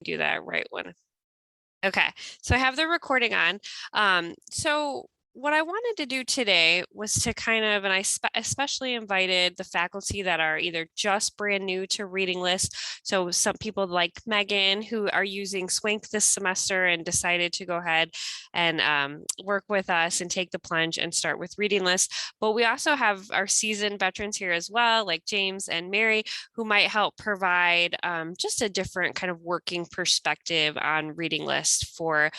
do that right one. Okay, so I have the recording on. So what I wanted to do today was to kind of, and I especially invited the faculty that are either just brand new to reading lists. So some people like Megan who are using Swank this semester and decided to go ahead and work with us and take the plunge and start with reading lists. But we also have our seasoned veterans here as well, like James and Mary, who might help provide just a different kind of working perspective on reading lists for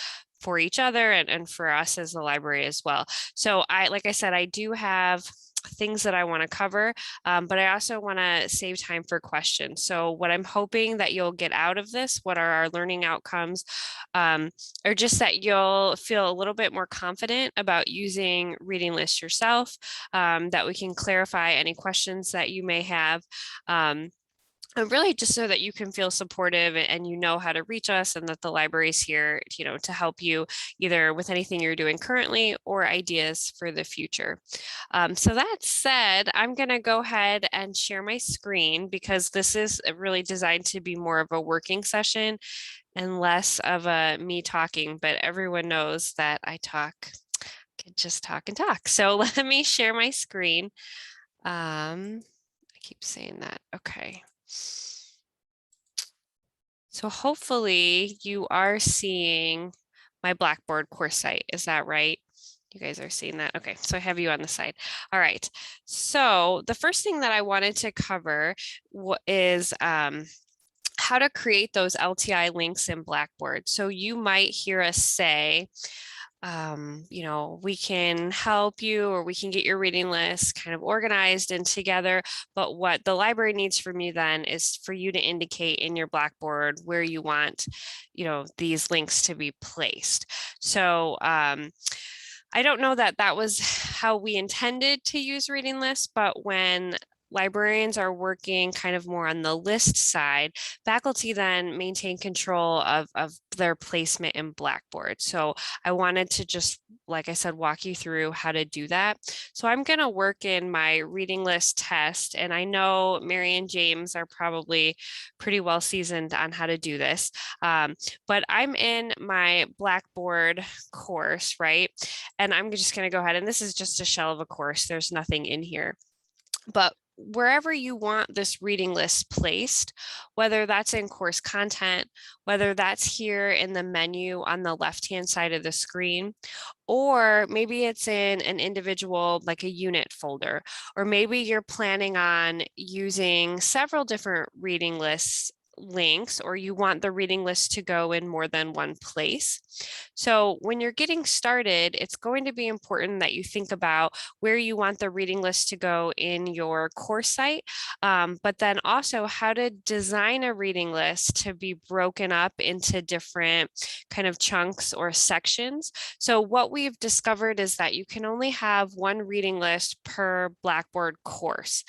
each other and for us as the library as well. So like I said, I do have things that I want to cover, but I also want to save time for questions. So what I'm hoping that you'll get out of this, what are our learning outcomes, or just that you'll feel a little bit more confident about using reading lists yourself, that we can clarify any questions that you may have. Really just so that you can feel supportive and you know how to reach us and that the library is here, to help you either with anything you're doing currently or ideas for the future. So that said, I'm going to go ahead and share my screen because this is really designed to be more of a working session and less of a me talking, but everyone knows that I can just talk and talk. So let me share my screen. I keep saying that. Okay. So hopefully you are seeing my Blackboard course site. Is that right? You guys are seeing that? Okay, so I have you on the side. All right, so the first thing that I wanted to cover is how to create those LTI links in Blackboard. So you might hear us say, we can help you or we can get your reading list kind of organized and together. But what the library needs from you then is for you to indicate in your Blackboard where you want, these links to be placed. So I don't know that that was how we intended to use reading lists, but when librarians are working kind of more on the list side, faculty then maintain control of their placement in Blackboard. So I wanted to just, like I said, walk you through how to do that. So I'm going to work in my reading list test, and I know Mary and James are probably pretty well seasoned on how to do this, but I'm in my Blackboard course, right? And I'm just going to go ahead, and this is just a shell of a course. There's nothing in here. But wherever you want this reading list placed, whether that's in course content, whether that's here in the menu on the left-hand side of the screen, or maybe it's in an individual, like a unit folder, or maybe you're planning on using several different reading lists links, or you want the reading list to go in more than one place. So when you're getting started, it's going to be important that you think about where you want the reading list to go in your course site, but then also how to design a reading list to be broken up into different kind of chunks or sections. So what we've discovered is that you can only have one reading list per Blackboard course.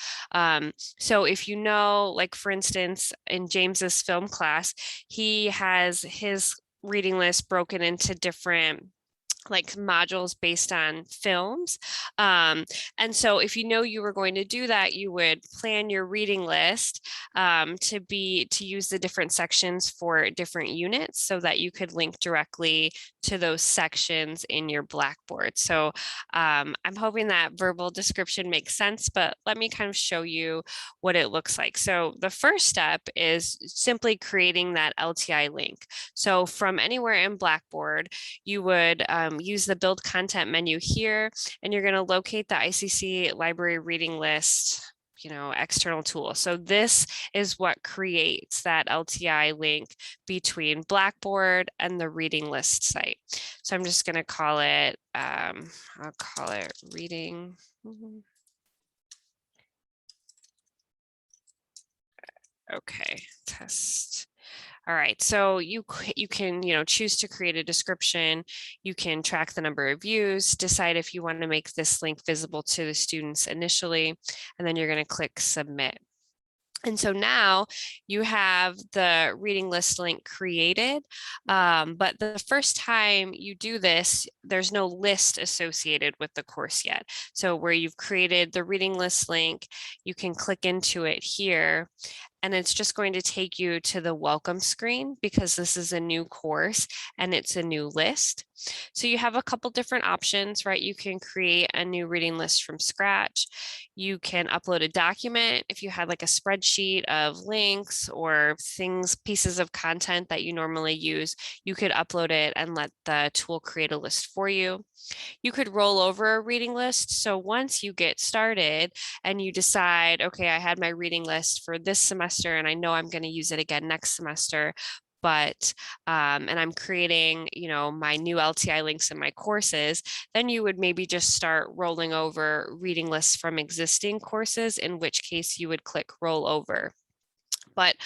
So if like for instance, in James's film class, he has his reading list broken into different like modules based on films. And so if you were going to do that, you would plan your reading list to use the different sections for different units so that you could link directly to those sections in your Blackboard. So I'm hoping that verbal description makes sense, but let me kind of show you what it looks like. So the first step is simply creating that LTI link. So from anywhere in Blackboard, you would use the build content menu here, and you're going to locate the ICC Library Reading List, external tool. So this is what creates that LTI link between Blackboard and the reading list site. So I'm just going to call it, I'll call it reading. Okay, test. All right, so you can choose to create a description. You can track the number of views, decide if you want to make this link visible to the students initially, and then you're going to click submit. And so now you have the reading list link created, but the first time you do this, there's no list associated with the course yet. So where you've created the reading list link, you can click into it here. and it's just going to take you to the welcome screen because this is a new course and it's a new list. So you have a couple different options, right? You can create a new reading list from scratch. You can upload a document if you had like a spreadsheet of links or things, pieces of content that you normally use. You could upload it and let the tool create a list for you. You could roll over a reading list. So once you get started and you decide, okay, I had my reading list for this semester and I know I'm going to use it again next semester, but and I'm creating, my new LTI links in my courses, then you would maybe just start rolling over reading lists from existing courses, in which case you would click roll over. But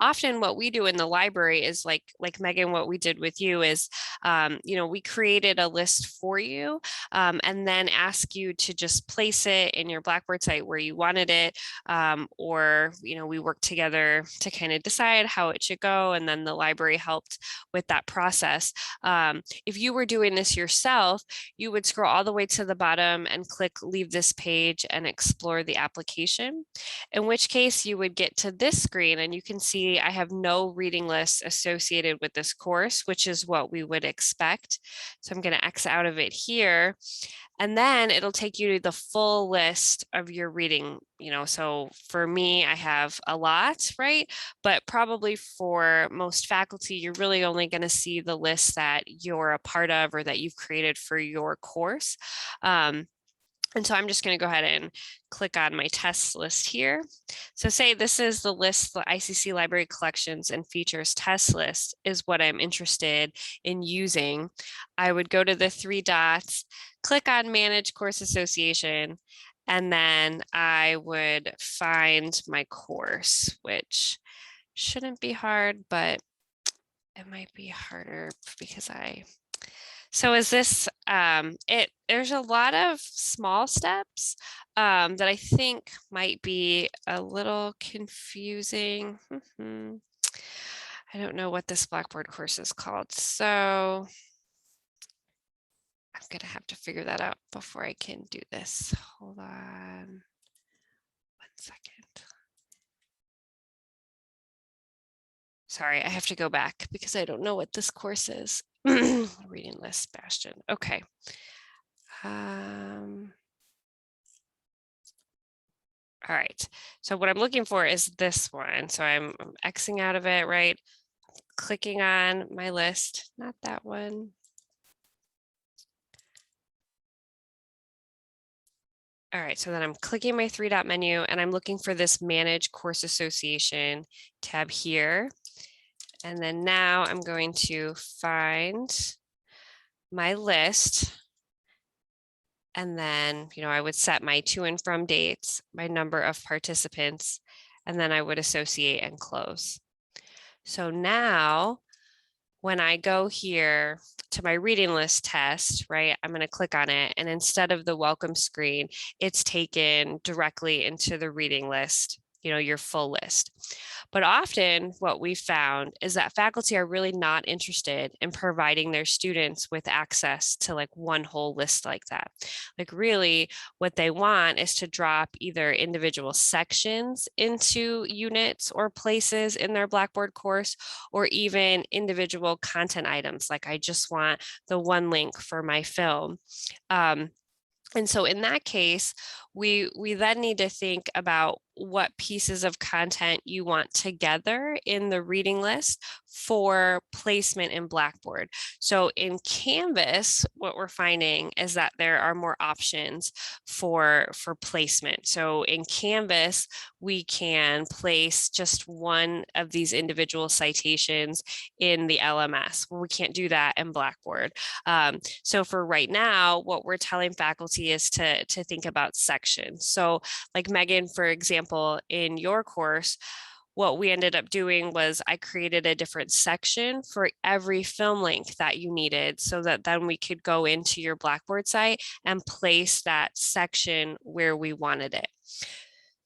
often what we do in the library is like Megan, what we did with you is, we created a list for you and then ask you to just place it in your Blackboard site where you wanted it. Or, we worked together to kind of decide how it should go. And then the library helped with that process. If you were doing this yourself, you would scroll all the way to the bottom and click leave this page and explore the application, in which case you would get to this screen and you can see I have no reading lists associated with this course, which is what we would expect. So I'm going to X out of it here. And then it'll take you to the full list of your reading, so for me, I have a lot, right? But probably for most faculty, you're really only going to see the list that you're a part of or that you've created for your course. And so I'm just going to go ahead and click on my test list here. So say this is the list, the ICC Library Collections and Features test list is what I'm interested in using. I would go to the three dots, click on Manage Course Association, and then I would find my course, which shouldn't be hard, but it might be harder because so is this, there's a lot of small steps that I think might be a little confusing. I don't know what this Blackboard course is called, so I'm gonna have to figure that out before I can do this. Hold on 1 second. Sorry, I have to go back because I don't know what this course is. Reading list, Bastion. Okay. All right. So what I'm looking for is this one. So I'm Xing out of it, right? Clicking on my list, not that one. All right, so then I'm clicking my three dot menu and I'm looking for this Manage Course Association tab here. And then now I'm going to find my list. And then, I would set my to and from dates, my number of participants, and then I would associate and close. So now when I go here to my reading list test, right, I'm going to click on it. And instead of the welcome screen, it's taken directly into the reading list, your full list. But often what we found is that faculty are really not interested in providing their students with access to like one whole list like that. Like really what they want is to drop either individual sections into units or places in their Blackboard course, or even individual content items. Like I just want the one link for my film. And so in that case, we then need to think about what pieces of content you want together in the reading list for placement in Blackboard. So in Canvas, what we're finding is that there are more options for placement. So in Canvas, we can place just one of these individual citations in the LMS. Well, we can't do that in Blackboard. So for right now, what we're telling faculty is to think about sections. So like Megan, for example, in your course, what we ended up doing was I created a different section for every film link that you needed so that then we could go into your Blackboard site and place that section where we wanted it.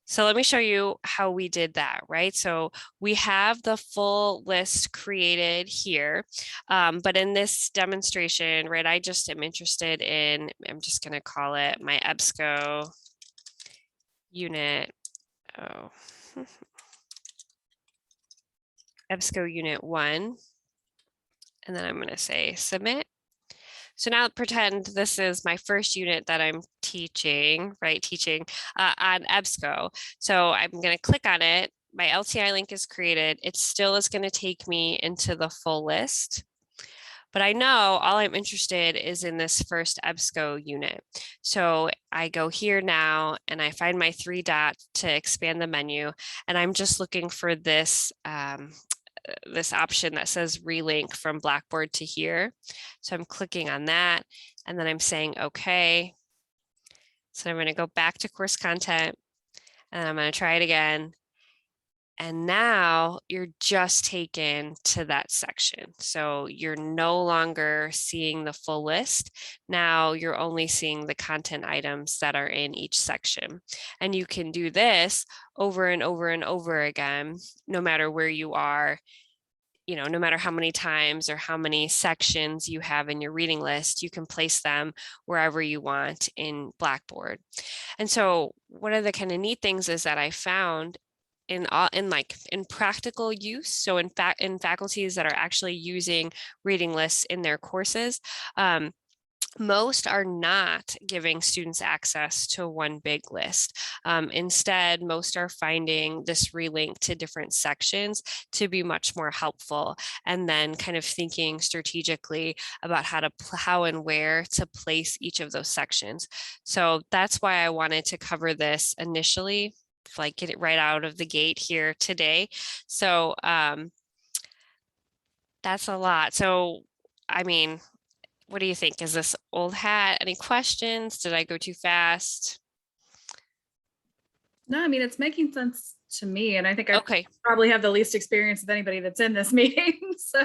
So let me show you how we did that, right? So we have the full list created here, but in this demonstration, right, I just am interested in, I'm just gonna call it my EBSCO unit. Oh, EBSCO Unit 1, and then I'm going to say submit. So now pretend this is my first unit that I'm teaching, right? Teaching on EBSCO. So I'm going to click on it. My LTI link is created. It still is going to take me into the full list. But I know all I'm interested is in this first EBSCO unit. So I go here now and I find my 3 dots to expand the menu. And I'm just looking for this this option that says relink from Blackboard to here. So I'm clicking on that and then I'm saying okay. So I'm going to go back to course content and I'm going to try it again. And now you're just taken to that section. So you're no longer seeing the full list. Now you're only seeing the content items that are in each section. And you can do this over and over and over again, no matter where you are. You know, no matter how many times or how many sections you have in your reading list, you can place them wherever you want in Blackboard. And so one of the kind of neat things is that I found in practical use, so in faculties that are actually using reading lists in their courses, most are not giving students access to one big list. Instead, most are finding this relink to different sections to be much more helpful, and then kind of thinking strategically about how and where to place each of those sections. So that's why I wanted to cover this initially, like get it right out of the gate here today. So that's a lot. So, I mean, what do you think? Is this old hat? Any questions? Did I go too fast? No, I mean, it's making sense to me. And I think I Okay, probably have the least experience of anybody that's in this meeting. So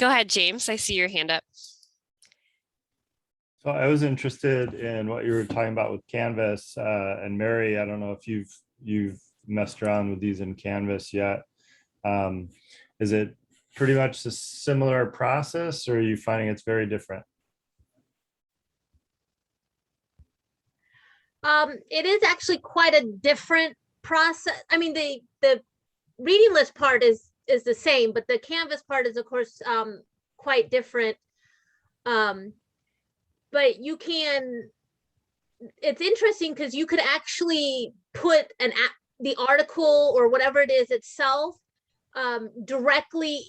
go ahead, James. I see your hand up. So I was interested in what you were talking about with Canvas, and Mary, I don't know if you've messed around with these in Canvas yet. Is it pretty much a similar process, or are you finding it's very different? It is actually quite a different process. I mean, the reading list part is the same, but the Canvas part is, of course, quite different. But you can, it's interesting because you could actually put the article or whatever it is itself directly,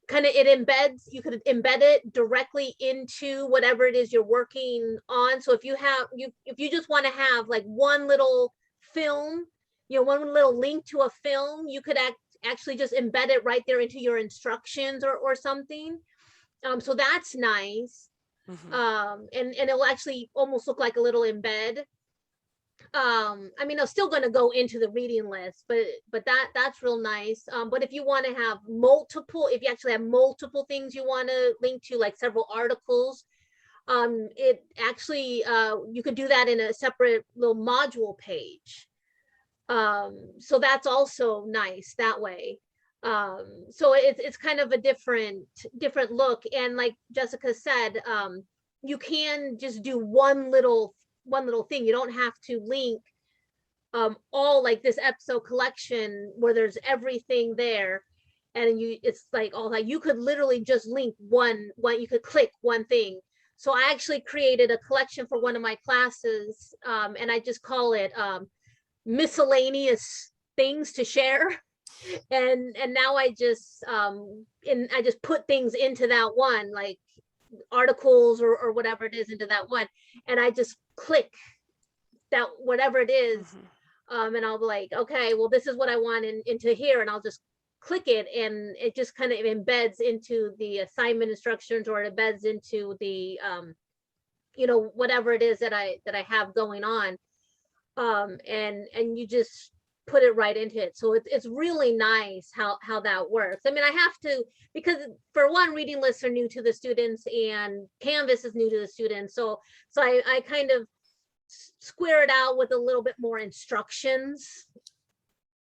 kind of, it embeds, you could embed it directly into whatever it is you're working on. So if you have, if you just want to have like one little film, you know, one little link to a film, you could actually just embed it right there into your instructions or something. So that's nice. And it'll actually almost look like a little embed. I mean, I'm still going to go into the reading list, but that's real nice. But if you want to have multiple, if you actually have multiple things you want to link to, like several articles, it actually, you could do that in a separate little module page. So that's also nice that way. So it's kind of a different look. And like Jessica said, you can just do one little thing. You don't have to link all, like this episode collection where there's everything there, and it's like all that. You could literally just link one, you could click one thing. So I actually created a collection for one of my classes, and I just call it miscellaneous things to share. And now I just I just put things into that one, like articles or whatever it is, into that one, and I just click that whatever it is. And I'll be like, okay, well, this is what I want into here, and I'll just click it, and it just kind of embeds into the assignment instructions, or it embeds into the you know, whatever it is that I have going on. And you just put it right into it. So it's really nice how that works. I mean, I have to, because for one, reading lists are new to the students and Canvas is new to the students. So I kind of square it out with a little bit more instructions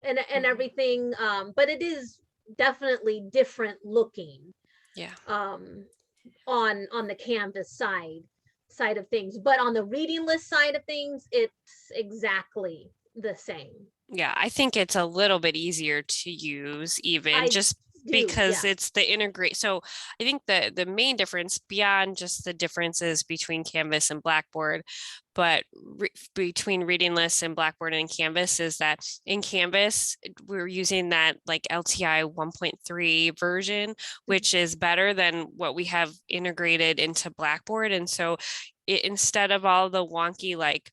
and everything. But it is definitely different looking. Yeah. On the Canvas side of things, but on the reading list side of things, it's exactly the same. Yeah, I think it's a little bit easier to use even I just do, because yeah. it's the integrate. So I think the main difference beyond just the differences between Canvas and Blackboard, but between reading lists and Blackboard and Canvas is that in Canvas, we're using that like LTI 1.3 version, which is better than what we have integrated into Blackboard. And so instead of all the wonky like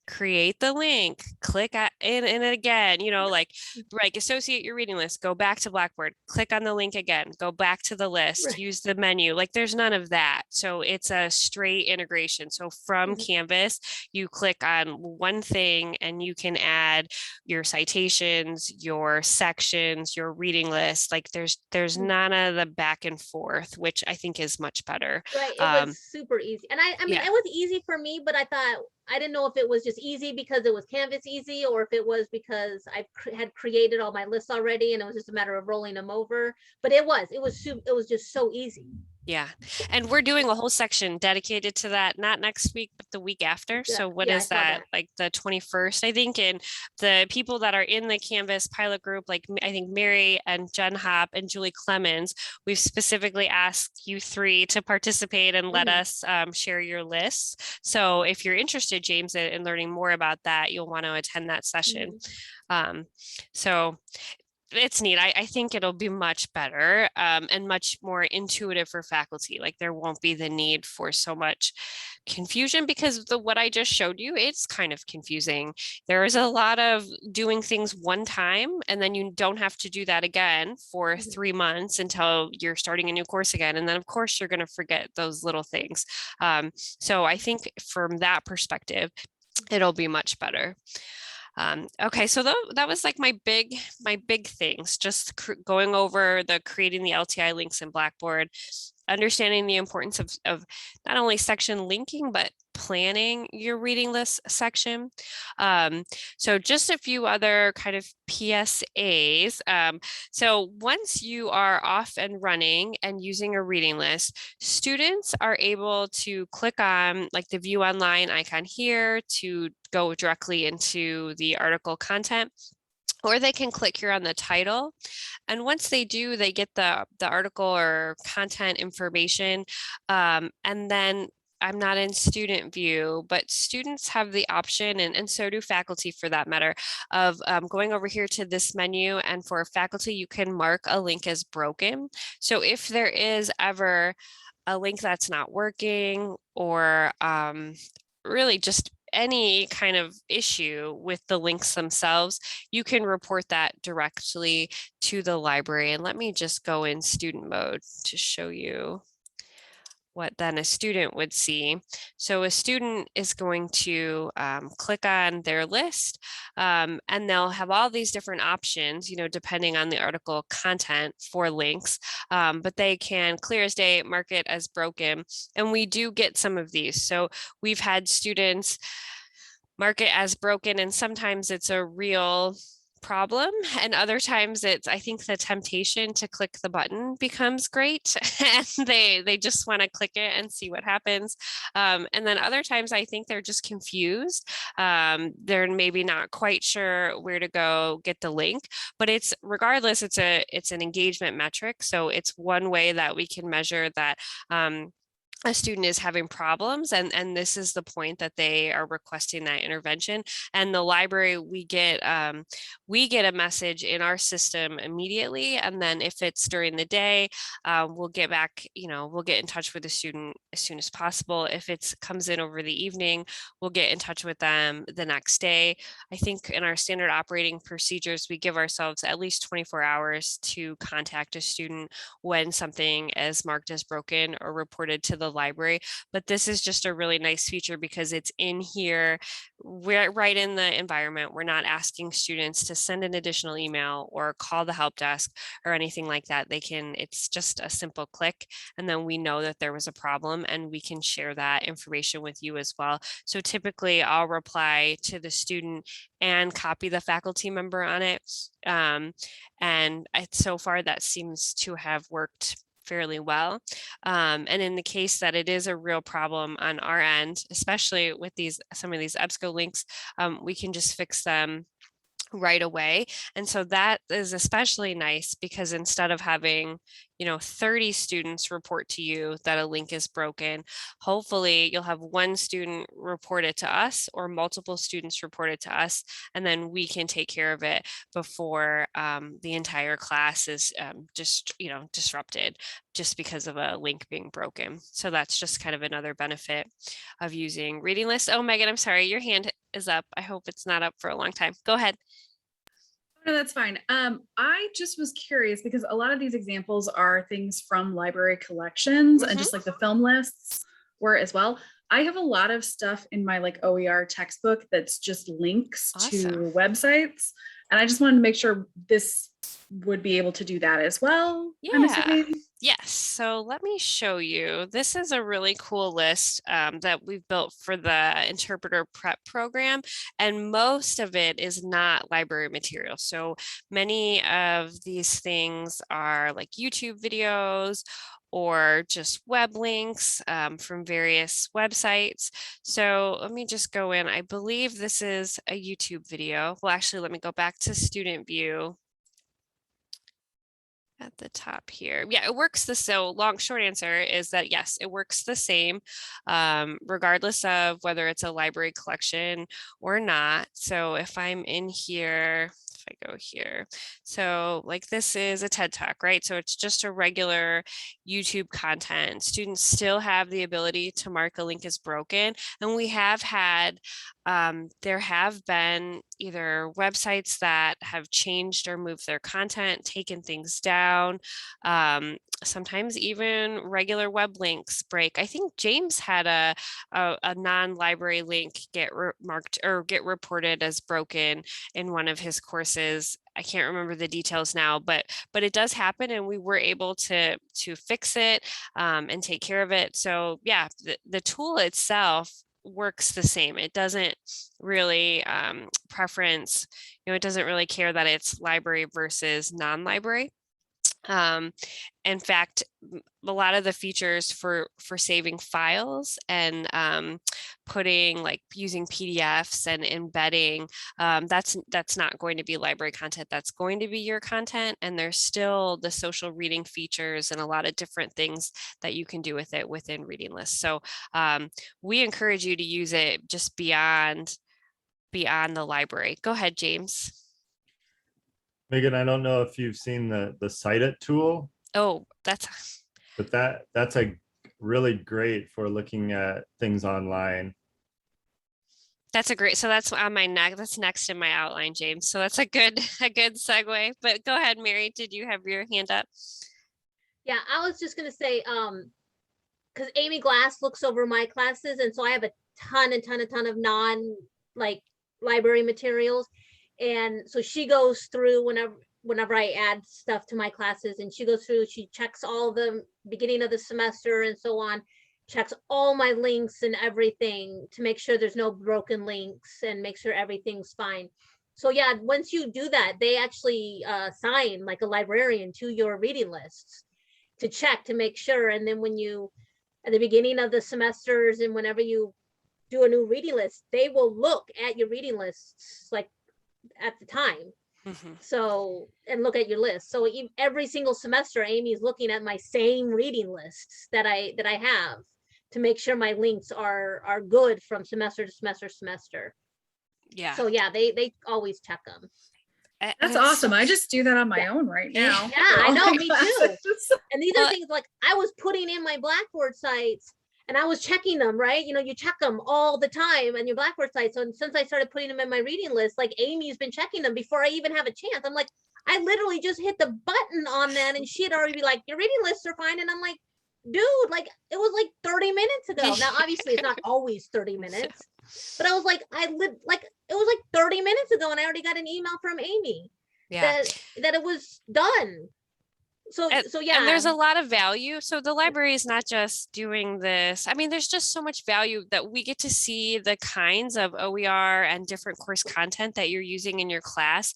create the link, click in and again, like associate your reading list, go back to Blackboard, click on the link again, go back to the list, Right. use the menu. Like there's none of that. So it's a straight integration. So from Canvas, you click on one thing and you can add your citations, your sections, your reading list. Like there's none of the back and forth, which I think is much better. Right. It was super easy. And I mean, yeah. it was easy for me, but I thought, I didn't know if it was just easy because it was Canvas easy, or if it was because I had created all my lists already and it was just a matter of rolling them over. But it was just so easy. Yeah. And we're doing a whole section dedicated to that, not next week, but the week after. Yeah, So what yeah, I is saw that? that. Like the 21st, I think. And the people that are in the Canvas pilot group, like I think Mary and Jen Hop and Julie Clemens, we've specifically asked you three to participate and let us share your lists. So if you're interested, James, in learning more about that, you'll want to attend that session. So it's neat. I think it'll be much better and much more intuitive for faculty. Like there won't be the need for so much confusion because what I just showed you, it's kind of confusing. There is a lot of doing things one time and then you don't have to do that again for 3 months until you're starting a new course again. And then of course you're going to forget those little things. So I think from that perspective, it'll be much better. Okay, so that was like my big things, just going over creating the LTI links in Blackboard, understanding the importance of not only section linking, but planning your reading list section. So just a few other kind of PSAs. So once you are off and running and using a reading list, students are able to click on like the view online icon here to go directly into the article content, or they can click here on the title. And once they do, they get the article or content information. And then I'm not in student view, but students have the option, and so do faculty for that matter, of going over here to this menu. And for faculty, you can mark a link as broken. So if there is ever a link that's not working, or really just any kind of issue with the links themselves, you can report that directly to the library. And let me just go in student mode to show you what then a student would see. So a student is going to click on their list and they'll have all these different options, depending on the article content for links, but they can clear as day, mark it as broken. And we do get some of these. So we've had students mark it as broken, and sometimes it's a real problem, and other times I think the temptation to click the button becomes great and they just want to click it and see what happens. And then other times I think they're just confused. They're maybe not quite sure where to go get the link, but regardless, it's an engagement metric. So it's one way that we can measure that a student is having problems, and this is the point that they are requesting that intervention. And the library, we get a message in our system immediately, and then if it's during the day, we'll get back, we'll get in touch with the student as soon as possible. If it comes in over the evening, we'll get in touch with them the next day. I think in our standard operating procedures, we give ourselves at least 24 hours to contact a student when something is marked as broken or reported to the library. But this is just a really nice feature because it's in here. We're right in the environment. We're not asking students to send an additional email or call the help desk or anything like that. It's just a simple click, and then we know that there was a problem and we can share that information with you as well. So typically I'll reply to the student and copy the faculty member on it. And so far that seems to have worked fairly well. And in the case that it is a real problem on our end, especially with some of these EBSCO links, we can just fix them right away. And so that is especially nice because instead of having, 30 students report to you that a link is broken, hopefully you'll have one student report it to us or multiple students report it to us, and then we can take care of it before the entire class is just, disrupted just because of a link being broken. So that's just kind of another benefit of using reading lists. Oh, Megan, I'm sorry, your hand is up. I hope it's not up for a long time. Go ahead. No, that's fine. I just was curious because a lot of these examples are things from library collections and just like the film lists were as well. I have a lot of stuff in my like OER textbook that's just links to websites. And I just wanted to make sure this would be able to do that as well. I'm assuming. Yes. So let me show you. This is a really cool list that we've built for the interpreter prep program. And most of it is not library material. So many of these things are like YouTube videos or just web links from various websites. So let me just go in. I believe this is a YouTube video. Well, actually, let me go back to student view at the top here. Yeah, it works short answer is that yes, it works the same, regardless of whether it's a library collection or not. So if I'm in here, if I go here, so like this is a TED Talk, right? So it's just a regular YouTube content. Students still have the ability to mark a link as broken. And we have had, there have been either websites that have changed or moved their content, taken things down. Sometimes even regular web links break. I think James had a non-library link get marked or get reported as broken in one of his courses. I can't remember the details now, but it does happen, and we were able to fix it and take care of it. So yeah, the tool itself works the same. It doesn't really preference, it doesn't really care that it's library versus non-library. In fact, a lot of the features for saving files and putting like using PDFs and embedding, that's not going to be library content. That's going to be your content, and there's still the social reading features and a lot of different things that you can do with it within reading lists. So we encourage you to use it just beyond the library. Go ahead, James. Megan, I don't know if you've seen the Cite-It tool. Oh, but that's a really great for looking at things online. That's a great, so that's on my that's next in my outline, James. So that's a good segue. But go ahead, Mary. Did you have your hand up? Yeah, I was just gonna say, because Amy Glass looks over my classes, and so I have a ton of non library materials. And so she goes through whenever I add stuff to my classes, and she goes through, she checks all the beginning of the semester and so on, checks all my links and everything to make sure there's no broken links and make sure everything's fine. So yeah, once you do that, they actually sign like a librarian to your reading lists to check to make sure. And then when you, at the beginning of the semesters and whenever you do a new reading list, they will look at your reading lists like at the time. So, and look at your list. So every single semester, Amy is looking at my same reading lists that I have to make sure my links are good from semester to semester. Yeah. So yeah, they always check them. That's awesome. I just do that on my own right now. Yeah, I know, me too. And these are things like I was putting in my Blackboard sites and I was checking them, right? You check them all the time on your Blackboard site. So since I started putting them in my reading list, like Amy's been checking them before I even have a chance. I'm like, I literally just hit the button on that and she'd already be like, your reading lists are fine. And I'm like, dude, like it was like 30 minutes ago. Now, obviously it's not always 30 minutes, but I was like, it was like 30 minutes ago and I already got an email from Amy that it was done. So yeah. And there's a lot of value. So the library is not just doing this. I mean, there's just so much value that we get to see the kinds of OER and different course content that you're using in your class.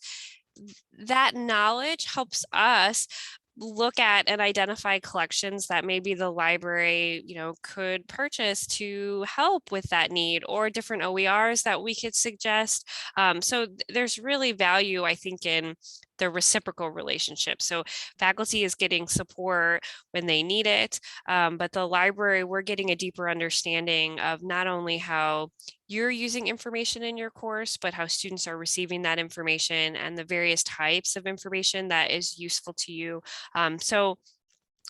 That knowledge helps us look at and identify collections that maybe the library, could purchase to help with that need, or different OERs that we could suggest. So there's really value, I think, in the reciprocal relationship. So faculty is getting support when they need it, but the library, we're getting a deeper understanding of not only how you're using information in your course, but how students are receiving that information and the various types of information that is useful to you. So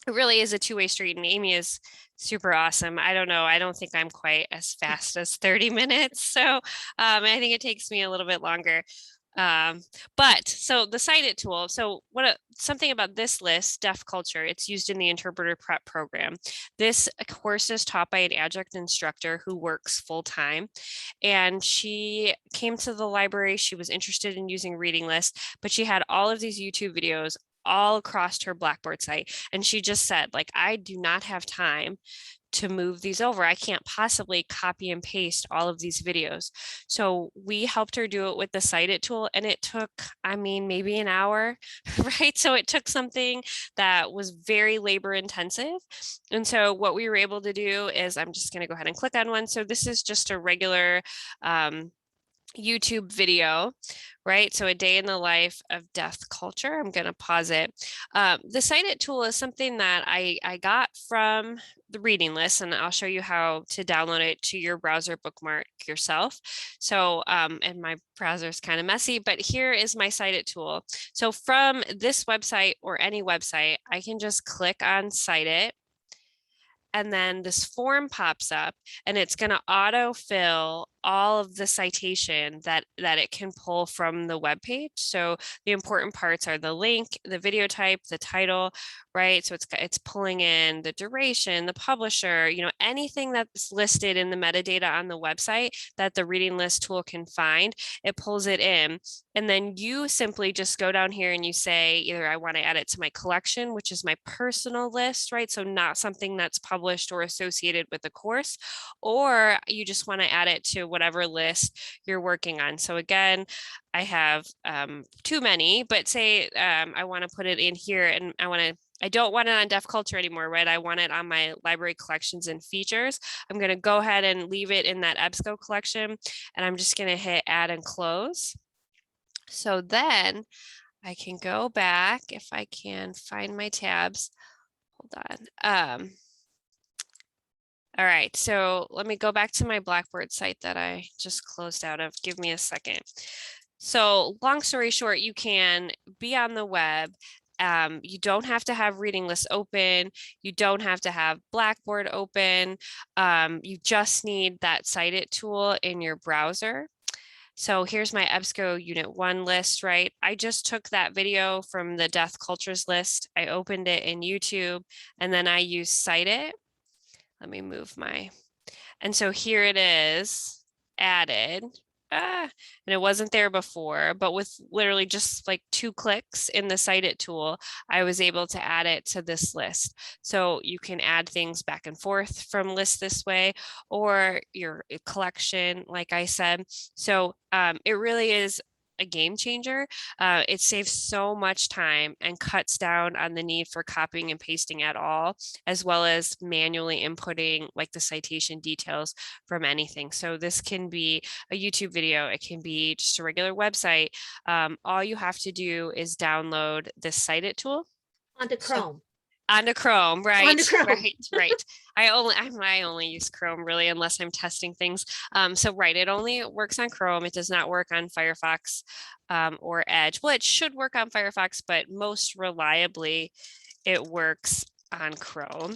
it really is a two-way street, and Amy is super awesome. I don't know. I don't think I'm quite as fast as 30 minutes. So I think it takes me a little bit longer. But so the Cite-It tool, so something about this list, Deaf Culture, it's used in the interpreter prep program. This course is taught by an adjunct instructor who works full-time, and she came to the library. She was interested in using reading lists, but she had all of these YouTube videos all across her Blackboard site. And she just said, like, I do not have time to move these over. I can't possibly copy and paste all of these videos. So we helped her do it with the Cite-It tool, and it took, maybe an hour, right? So it took something that was very labor intensive. And so what we were able to do is, I'm just going to go ahead and click on one. So this is just a regular YouTube video, right? So a day in the life of deaf culture. I'm going to pause it. The Cite-It tool is something that I got from the reading list, and I'll show you how to download it to your browser, bookmark yourself. So, and my browser is kind of messy, but here is my Cite-It tool. So from this website or any website, I can just click on Cite-It, and then this form pops up, and it's going to autofill all of the citation that it can pull from the web page. So the important parts are the link, the video type, the title, right? So it's pulling in the duration, the publisher, anything that's listed in the metadata on the website that the reading list tool can find, it pulls it in. And then you simply just go down here and you say, either I want to add it to my collection, which is my personal list, right? So not something that's published or associated with the course, or you just want to add it to whatever list you're working on. So again, I have too many, but say I want to put it in here, and I don't want it on deaf culture anymore, right? I want it on my library collections and features. I'm going to go ahead and leave it in that EBSCO collection, and I'm just going to hit add and close. So then I can go back if I can find my tabs. Hold on. All right, so let me go back to my Blackboard site that I just closed out of. Give me a second. So long story short, you can be on the web. You don't have to have reading lists open. You don't have to have Blackboard open. You just need that Cite-It tool in your browser. So here's my EBSCO Unit 1 list, right? I just took that video from the Deaf Cultures list. I opened it in YouTube, and then I used Cite-It. Let me move and so here it is added. And it wasn't there before, but with literally just like 2 clicks in the Cite-It tool, I was able to add it to this list. So you can add things back and forth from lists this way, or your collection, like I said. So it really is a game changer. It saves so much time and cuts down on the need for copying and pasting at all, as well as manually inputting like the citation details from anything. So this can be a YouTube video, it can be just a regular website. All you have to do is download this Cite-It tool onto Chrome. Onto Chrome, right? Onto Chrome. Right. I only use Chrome really, unless I'm testing things. So right, it only works on Chrome. It does not work on Firefox or Edge. Well, it should work on Firefox, but most reliably, it works on Chrome.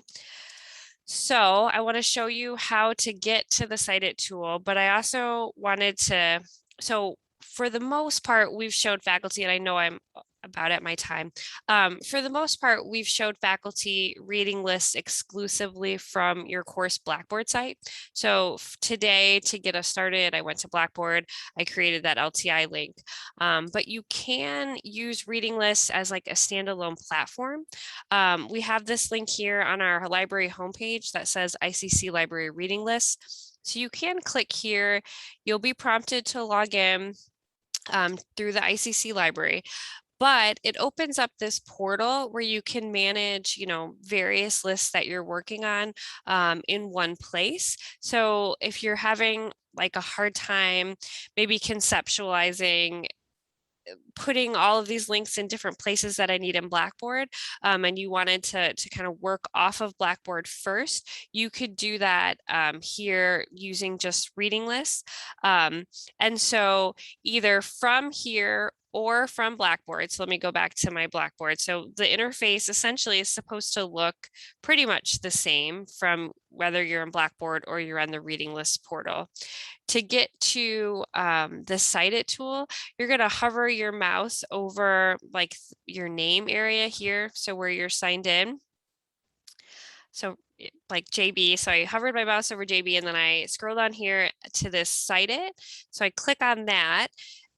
So I want to show you how to get to the Cite-It tool, but I also wanted to. So for the most part, we've showed faculty, and I know I'm about at my time. For the most part, we've showed faculty reading lists exclusively from your course Blackboard site. So today, to get us started, I went to Blackboard, I created that Lti link, but you can use reading lists as like a standalone platform. We have this link here on our library homepage that says ICC Library Reading Lists. So you can click here, you'll be prompted to log in through the ICC library. but it opens up this portal where you can manage, you know, various lists that you're working on in one place. So if you're having like a hard time maybe conceptualizing putting all of these links in different places that I need in Blackboard, and you wanted to kind of work off of Blackboard first, you could do that here using just reading lists. And so either from here or from Blackboard. So let me go back to my Blackboard. So the interface essentially is supposed to look pretty much the same from whether you're in Blackboard or you're on the reading list portal. To get to the Cite-It tool, you're going to hover your mouse over like your name area here. So where you're signed in. So like JB, so I hovered my mouse over JB and then I scroll down here to this Cite-It. So I click on that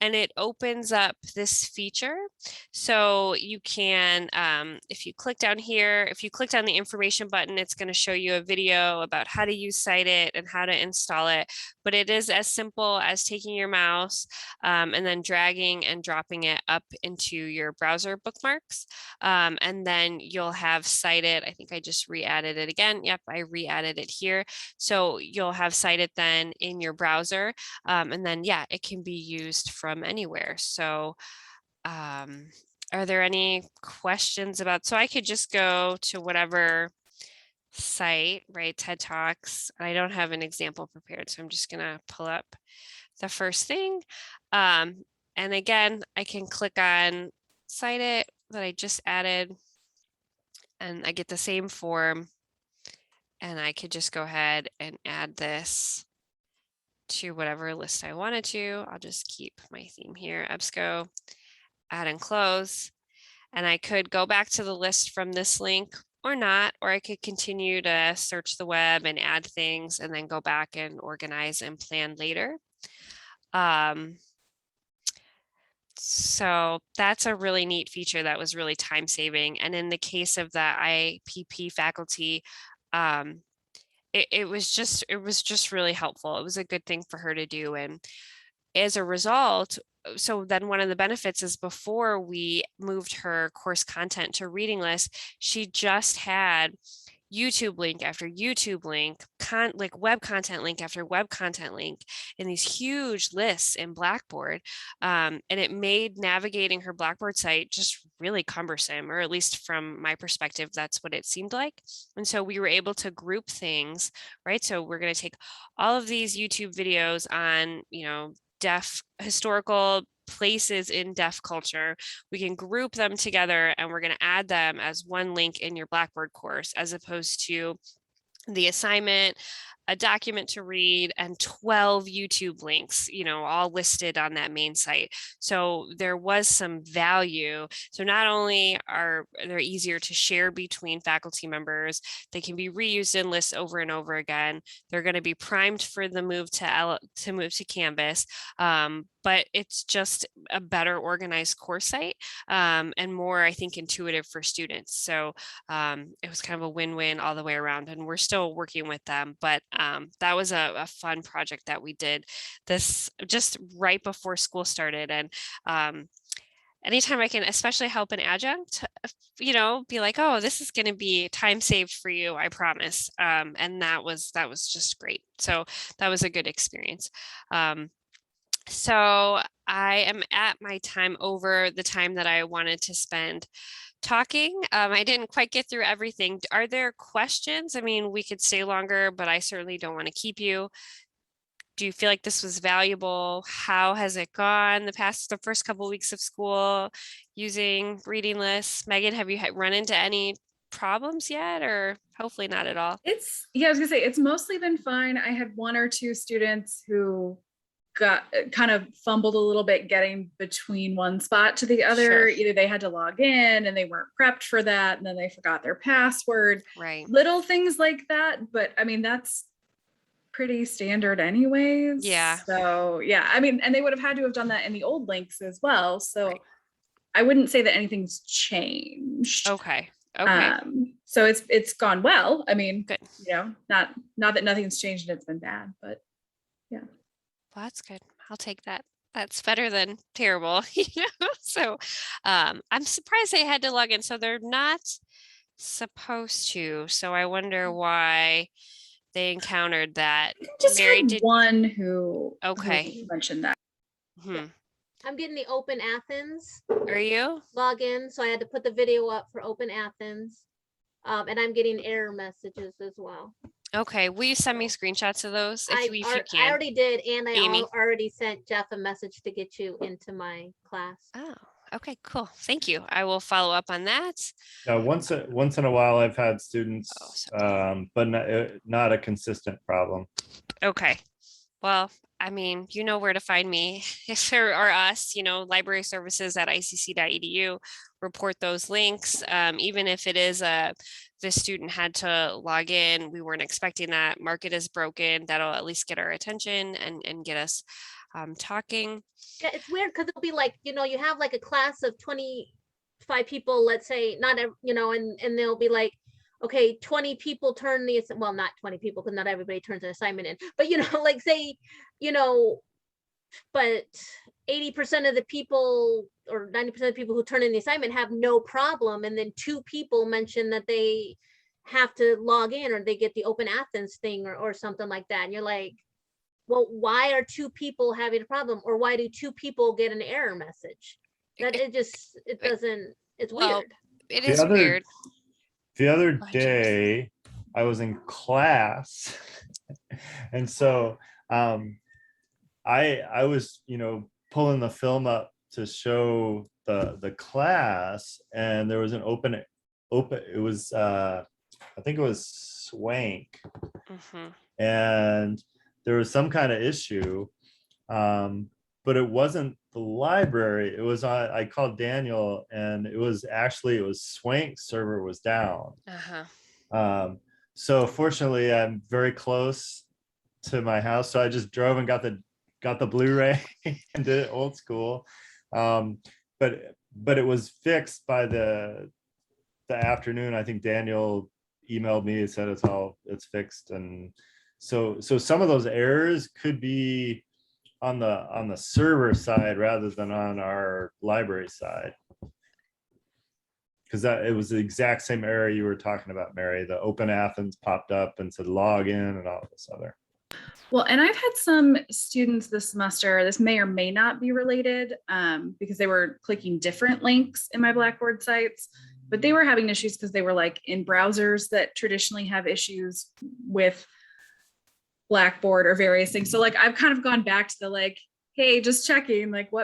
and it opens up this feature. So you can, if you click down here, if you click on the information button, it's going to show you a video about how to use Cite-It and how to install it. But it is as simple as taking your mouse and then dragging and dropping it up into your browser bookmarks. And then you'll have Cite-It. I think I just re-added it again. Yep, I re-added it here. So you'll have Cite-It then in your browser. And then, yeah, it can be used from anywhere. So are there any questions about, so I could just go to whatever site, right? TED Talks. I don't have an example prepared, so I'm just gonna pull up the first thing. And again, I can click on Cite-It that I just added and I get the same form. And I could just go ahead and add this to whatever list I wanted to. I'll just keep my theme here, EBSCO, add and close. And I could go back to the list from this link or not, or I could continue to search the web and add things and then go back and organize and plan later. So that's a really neat feature that was really time saving. And in the case of the IPP faculty, it was just really helpful. It was a good thing for her to do. And as a result, so then one of the benefits is before we moved her course content to reading list, she just had YouTube link after YouTube link, like web content link after web content link in these huge lists in Blackboard. And it made navigating her Blackboard site just really cumbersome, or at least from my perspective, that's what it seemed like. And so we were able to group things, right? So we're going to take all of these YouTube videos on, you know, deaf historical places in deaf culture. We can group them together and we're going to add them as one link in your Blackboard course, as opposed to the assignment, a document to read, and 12 YouTube links, you know, all listed on that main site. So there was some value. So not only are they easier to share between faculty members, they can be reused in lists over and over again. They're going to be primed for the move to Canvas. But it's just a better organized course site and more, I think, intuitive for students. So it was kind of a win-win all the way around, and we're still working with them. But that was a fun project that we did this just right before school started. And anytime I can, especially help an adjunct, you know, be like, oh, this is going to be time saved for you, I promise. And that was just great. So that was a good experience. So I am at my time over the time that I wanted to spend talking. I didn't quite get through everything. Are there questions? I mean, we could stay longer, but I certainly don't want to keep you. Do you feel like this was valuable? How has it gone the first couple of weeks of school using reading lists? Megan, have you run into any problems yet, or hopefully not at all? Yeah, I was gonna say it's mostly been fine. I had one or two students who got kind of fumbled a little bit getting between one spot to the other. Sure. Either they had to log in and they weren't prepped for that, and then they forgot their password. Right. Little things like that. But I mean, that's pretty standard anyways. Yeah. So yeah, I mean, and they would have had to have done that in the old links as well. So Right. I wouldn't say that anything's changed. Okay. Okay. So it's gone well. I mean, Good. you know, not that nothing's changed and it's been bad, but yeah. Well, that's good. I'll take that. That's better than terrible, So I'm surprised they had to log in. So they're not supposed to. So I wonder why they encountered that. Just Mary, had did one who okay. mentioned that. I'm getting the Open Athens Are you? login, so I had to put the video up for Open Athens. And I'm getting error messages as well. Okay. Will you send me screenshots of those if you I can? already did, and I Amy. already sent Jeff a message to get you into my class. Oh, okay, cool. Thank you. I will follow up on that. Once in a while, I've had students, sorry. but not a consistent problem. Okay. Well, I mean, you know where to find me if there are us, library services at icc.edu, report those links. Even if it is the student had to log in, we weren't expecting that, mark it as broken, that'll at least get our attention and get us talking. Yeah, it's weird because it'll be like, you have like a class of 25 people, let's say, not, and they'll be like, okay, 20 people turn the, well, not 20 people, because not everybody turns an assignment in, but like say, but 80% of the people or 90% of the people who turn in the assignment have no problem. And then 2 people mention that they have to log in, or they get the Open Athens thing or something like that. And you're like, well, why are 2 people having a problem? Or why do 2 people get an error message? That it doesn't, it's weird. It is weird. The other day, I was in class, and so I was, pulling the film up to show the class, and there was an open. It was I think it was Swank, and there was some kind of issue, but it wasn't the library. It was I called Daniel, and it was Swank's server was down. So fortunately, I'm very close to my house, so I just drove and got the Blu-ray and did it old school. But it was fixed by the afternoon. I think Daniel emailed me and said it's fixed, and so some of those errors could be on the server side rather than on our library side, because it was the exact same error you were talking about, Mary. The Open Athens popped up and said log in and all this other. Well, and I've had some students this semester, this may or may not be related, because they were clicking different links in my Blackboard sites, but they were having issues because they were like in browsers that traditionally have issues with Blackboard or various things. So like I've kind of gone back to the like, hey, just checking, like what